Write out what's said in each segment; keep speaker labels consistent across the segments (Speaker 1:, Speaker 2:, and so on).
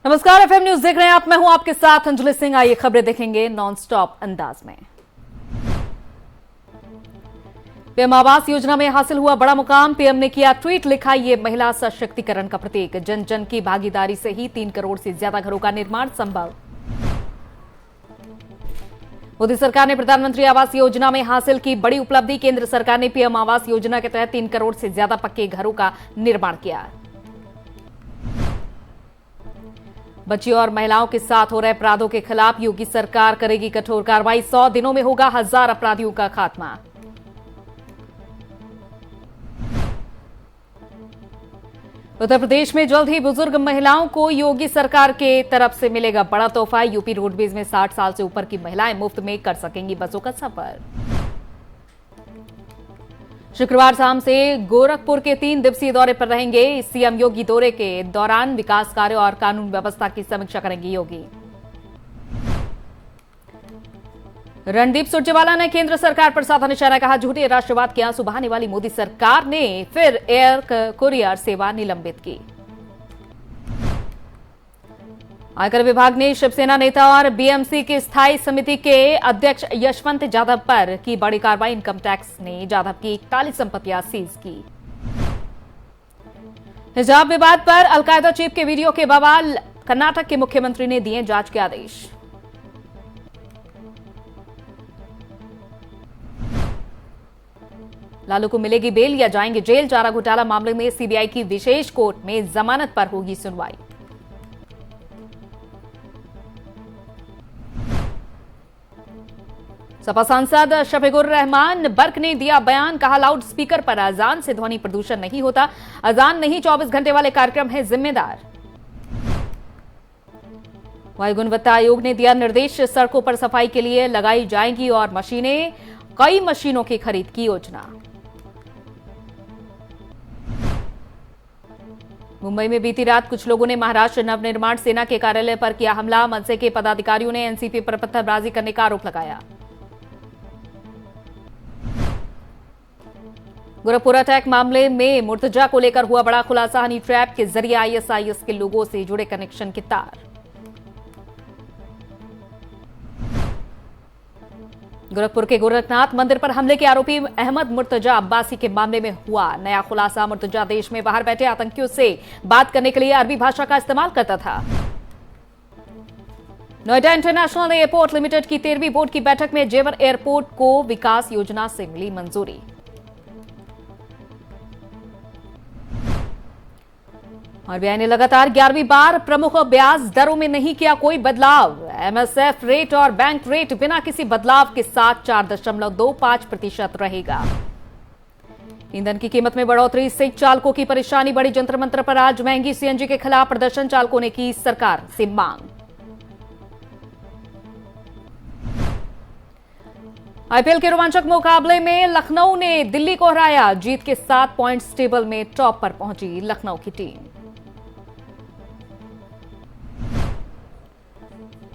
Speaker 1: नमस्कार, FM news देख रहे हैं आप। मैं हूं आपके साथ अंजलि सिंह। आइए खबरें देखेंगे नॉन स्टॉप अंदाज में। पीएम आवास योजना में हासिल हुआ बड़ा मुकाम। पीएम ने किया ट्वीट, लिखा ये महिला सशक्तिकरण का प्रतीक। जन जन की भागीदारी से ही 3 करोड़ से ज्यादा घरों का निर्माण संभव। मोदी सरकार ने प्रधानमंत्री आवास योजना में हासिल की बड़ी उपलब्धि। केंद्र सरकार ने पीएम आवास योजना के तहत 3 करोड़ से ज्यादा पक्के घरों का निर्माण किया। बच्चियों और महिलाओं के साथ हो रहे अपराधों के खिलाफ योगी सरकार करेगी कठोर कार्रवाई। 100 दिनों में होगा 1000 अपराधियों का खात्मा। उत्तर प्रदेश में जल्द ही बुजुर्ग महिलाओं को योगी सरकार के तरफ से मिलेगा बड़ा तोहफा। यूपी रोडवेज में 60 साल से ऊपर की महिलाएं मुफ्त में कर सकेंगी बसों का सफर। शुक्रवार शाम से गोरखपुर के 3 दिवसीय दौरे पर रहेंगे सीएम योगी। दौरे के दौरान विकास कार्य और कानून व्यवस्था की समीक्षा करेंगे योगी। रणदीप सुरजेवाला ने केंद्र सरकार पर साधा निशाना, कहा झूठे राष्ट्रवाद के आंसू बहाने वाली मोदी सरकार ने फिर एयर कुरियर सेवा निलंबित की। आयकर विभाग ने शिवसेना नेता और बीएमसी की स्थायी समिति के अध्यक्ष यशवंत जाधव पर की बड़ी कार्रवाई। इनकम टैक्स ने जाधव की 41 संपत्तियां सीज की। हिजाब विवाद पर अलकायदा चीफ के वीडियो के बवाल। कर्नाटक के मुख्यमंत्री ने दिए जांच के आदेश। लालू को मिलेगी बेल या जाएंगे जेल। चारा घोटाला मामले में सीबीआई की विशेष कोर्ट में जमानत पर होगी सुनवाई। सपा सांसद शफीकुर रहमान बर्क ने दिया बयान, कहा लाउड स्पीकर पर अजान से ध्वनि प्रदूषण नहीं होता। अजान नहीं 24 घंटे वाले कार्यक्रम है जिम्मेदार। वायु गुणवत्ता आयोग ने दिया निर्देश, सड़कों पर सफाई के लिए लगाई जाएंगी और मशीनें। कई मशीनों की खरीद की योजना। मुंबई में बीती रात कुछ लोगों ने महाराष्ट्र नवनिर्माण सेना के कार्यालय पर किया हमला। मनसे के पदाधिकारियों ने एनसीपी पर पत्थरबाजी करने का आरोप लगाया। गोरखपुर अटैक मामले में मुर्तजा को लेकर हुआ बड़ा खुलासा। हनी ट्रैप के जरिए आईएसआईएस के लोगों से जुड़े कनेक्शन की तार। गोरखपुर के गोरखनाथ मंदिर पर हमले के आरोपी अहमद मुर्तजा अब्बासी के मामले में हुआ नया खुलासा। मुर्तजा देश में बाहर बैठे आतंकियों से बात करने के लिए अरबी भाषा का इस्तेमाल करता था। नोएडा इंटरनेशनल एयरपोर्ट लिमिटेड की 13वीं बोर्ड की बैठक में जेवर एयरपोर्ट को विकास योजना से मिली मंजूरी। आरबीआई ने लगातार 11वीं बार प्रमुख ब्याज दरों में नहीं किया कोई बदलाव। एमएसएफ रेट और बैंक रेट बिना किसी बदलाव के साथ 4.25% रहेगा। ईंधन की कीमत में बढ़ोतरी से चालकों की परेशानी बढ़ी। जंतर मंतर पर आज महंगी सीएनजी के खिलाफ प्रदर्शन। चालकों ने की सरकार से मांग। आईपीएल के रोमांचक मुकाबले में लखनऊ ने दिल्ली को हराया। जीत के 7 पॉइंट्स टेबल में टॉप पर पहुंची लखनऊ की टीम।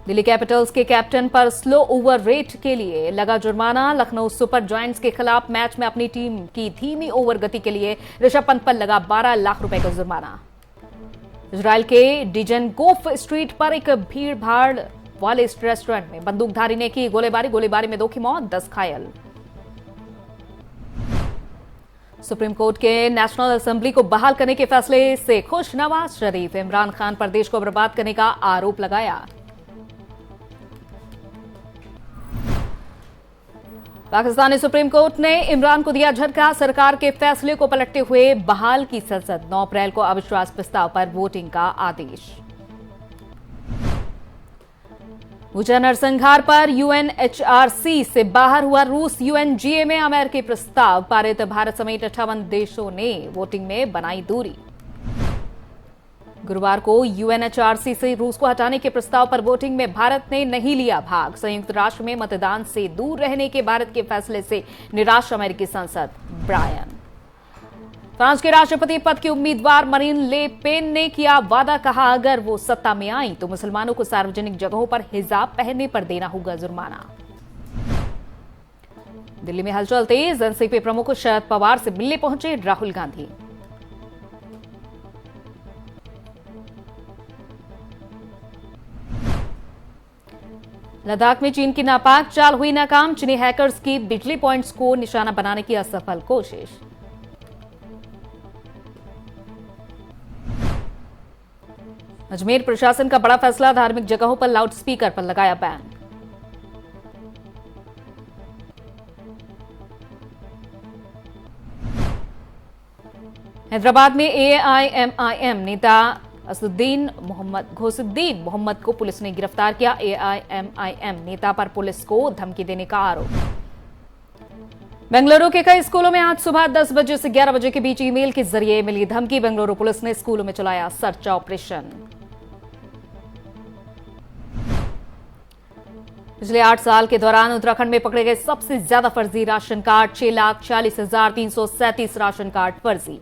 Speaker 1: दिल्ली कैपिटल्स के कैप्टन पर स्लो ओवर रेट के लिए लगा जुर्माना। लखनऊ सुपर जायंट्स के खिलाफ मैच में अपनी टीम की धीमी ओवर गति के लिए ऋषभ पंत पर लगा 12 लाख रुपए का जुर्माना। इजराइल के डिजनगोफ स्ट्रीट पर एक भीड़ भाड़ वाले इस रेस्टोरेंट में बंदूकधारी ने की गोलीबारी। गोलीबारी में 2 की मौत, 10 घायल। सुप्रीम कोर्ट के नेशनल असेंबली को बहाल करने के फैसले से खुश नवाज शरीफ। इमरान खान पर देश को बर्बाद करने का आरोप लगाया। पाकिस्तानी सुप्रीम कोर्ट ने इमरान को दिया झटका। सरकार के फैसले को पलटते हुए बहाल की संसद। 9 अप्रैल को अविश्वास प्रस्ताव पर वोटिंग का आदेश। ऊर्जा नरसंहार पर यूएनएचआरसी से बाहर हुआ रूस। यूएनजीए में अमेरिकी प्रस्ताव पारित। भारत समेत 58 देशों ने वोटिंग में बनाई दूरी। गुरुवार को यूएनएचआरसी से रूस को हटाने के प्रस्ताव पर वोटिंग में भारत ने नहीं लिया भाग। संयुक्त राष्ट्र में मतदान से दूर रहने के भारत के फैसले से निराश अमेरिकी सांसद ब्रायन। फ्रांस के राष्ट्रपति पद की उम्मीदवार मरीन ले पेन ने किया वादा, कहा अगर वो सत्ता में आई तो मुसलमानों को सार्वजनिक जगहों पर हिजाब पहनने पर देना होगा जुर्माना। दिल्ली में हलचल तेज। एनसीपी प्रमुख शरद पवार से मिलने पहुंचे राहुल गांधी। लद्दाख में चीन की नापाक चाल हुई नाकाम। चीनी हैकर्स की बिजली पॉइंट्स को निशाना बनाने की असफल कोशिश। अजमेर प्रशासन का बड़ा फैसला, धार्मिक जगहों पर लाउडस्पीकर पर लगाया बैन। हैदराबाद में एआईएमआईएम नेता असदुद्दीन मोहम्मद को पुलिस ने गिरफ्तार किया। एआईएमआईएम नेता पर पुलिस को धमकी देने का आरोप। बेंगलुरु के कई स्कूलों में आज सुबह 10 बजे से 11 बजे के बीच ईमेल के जरिए मिली धमकी। बेंगलुरु पुलिस ने स्कूलों में चलाया सर्च ऑपरेशन। पिछले 8 साल के दौरान उत्तराखंड में पकड़े गए सबसे ज्यादा फर्जी राशन कार्ड, 6,40,337 राशन कार्ड फर्जी।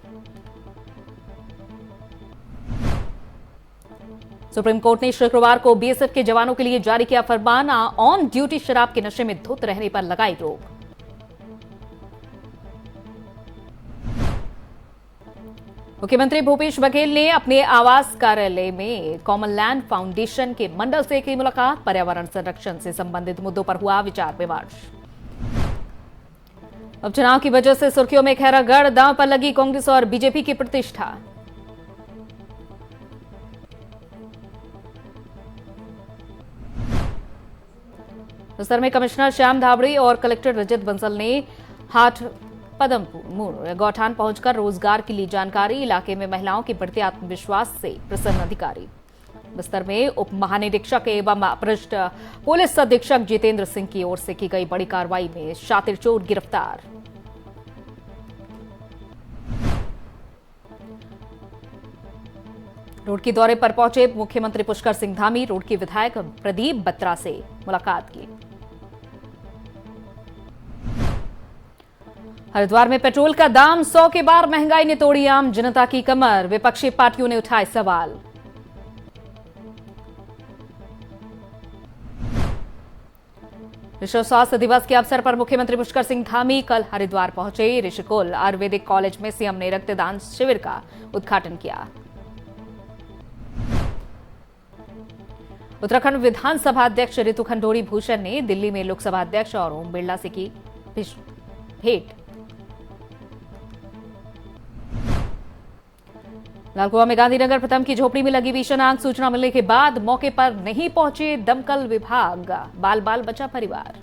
Speaker 1: सुप्रीम कोर्ट ने शुक्रवार को बीएसएफ के जवानों के लिए जारी किया फरमान, ऑन ड्यूटी शराब के नशे में धुत रहने पर लगाई रोक। मुख्यमंत्री भूपेश बघेल ने अपने आवास कार्यालय में कॉमनलैंड फाउंडेशन के मंडल से की मुलाकात। पर्यावरण संरक्षण से संबंधित मुद्दों पर हुआ विचार विमर्श। उपचुनाव की वजह से सुर्खियों में खैरागढ़, दांव पर लगी कांग्रेस और बीजेपी की प्रतिष्ठा। बस्तर में कमिश्नर श्याम धावड़ी और कलेक्टर रजत बंसल ने हाट पदमपुर गौठान पहुंचकर रोजगार की ली जानकारी। इलाके में महिलाओं के बढ़ते आत्मविश्वास से प्रसन्न अधिकारी। बस्तर में उप महानिरीक्षक एवं अपृष्ठ पुलिस अधीक्षक जितेंद्र सिंह की ओर से की गई बड़ी कार्रवाई में शातिर चोर गिरफ्तार। रुड़की दौरे पर पहुंचे मुख्यमंत्री पुष्कर सिंह धामी। रुड़की विधायक प्रदीप बत्रा से मुलाकात की। हरिद्वार में पेट्रोल का दाम 100 के बार, महंगाई ने तोड़ी आम जनता की कमर। विपक्षी पार्टियों ने उठाए सवाल। विश्व स्वास्थ्य दिवस के अवसर पर मुख्यमंत्री पुष्कर सिंह धामी कल हरिद्वार पहुंचे। ऋषिकुल आयुर्वेदिक कॉलेज में सीएम ने रक्तदान शिविर का उद्घाटन किया। उत्तराखंड विधानसभा अध्यक्ष ऋतु खंडोरी भूषण ने दिल्ली में लोकसभा अध्यक्ष और ओम बिरला से की भेंट। लालकुआ में गांधीनगर प्रथम की झोपड़ी में लगी भीषण आग। सूचना मिलने के बाद मौके पर नहीं पहुंचे दमकल विभाग। बाल बाल बचा परिवार।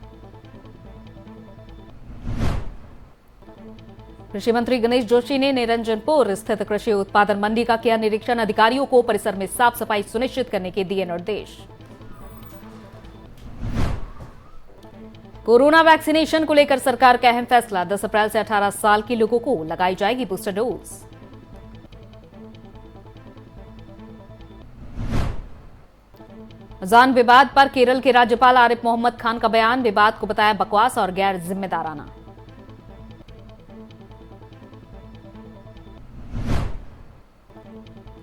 Speaker 1: कृषि मंत्री गणेश जोशी ने निरंजनपुर स्थित कृषि उत्पादन मंडी का किया निरीक्षण। अधिकारियों को परिसर में साफ सफाई सुनिश्चित करने के दिए निर्देश। कोरोना वैक्सीनेशन को लेकर सरकार का अहम फैसला। 10 अप्रैल से 18 साल के लोगों को लगाई जाएगी बूस्टर डोज। अजान विवाद पर केरल के राज्यपाल आरिफ मोहम्मद खान का बयान। विवाद को बताया बकवास और गैर जिम्मेदाराना।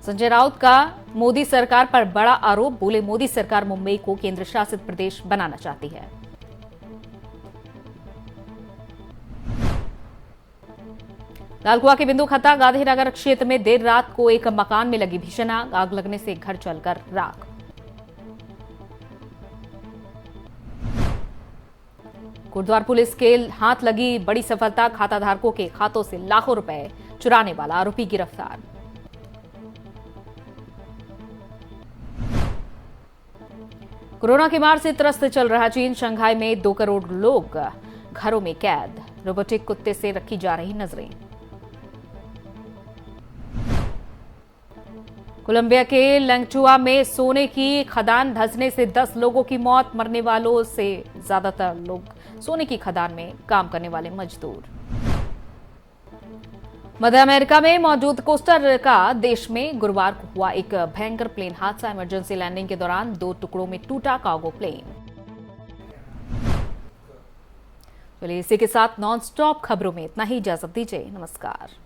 Speaker 1: संजय राउत का मोदी सरकार पर बड़ा आरोप। बोले मोदी सरकार मुंबई को केंद्र शासित प्रदेश बनाना चाहती है। लालकुआ के बिंदु खत्ता गांधीनगर क्षेत्र में देर रात को एक मकान में लगी भीषण आग। आग लगने से घर जलकर राख। गुरुद्वार पुलिस के हाथ लगी बड़ी सफलता। खाताधारकों के खातों से लाखों रुपए चुराने वाला आरोपी गिरफ्तार। कोरोना की मार से त्रस्त चल रहा चीन। शंघाई में 2 करोड़ लोग घरों में कैद। रोबोटिक कुत्ते से रखी जा रही नजरें। कोलंबिया के लंगचुआ में सोने की खदान धंसने से 10 लोगों की मौत। मरने वालों से ज्यादातर लोग सोने की खदान में काम करने वाले मजदूर। मध्य अमेरिका में मौजूद कोस्टारिका देश में गुरुवार को हुआ एक भयंकर प्लेन हादसा। इमरजेंसी लैंडिंग के दौरान 2 टुकड़ों में टूटा कार्गो प्लेन। चलिए इसी के साथ नॉन स्टॉप खबरों में इतना ही। इजाजत दीजिए। नमस्कार।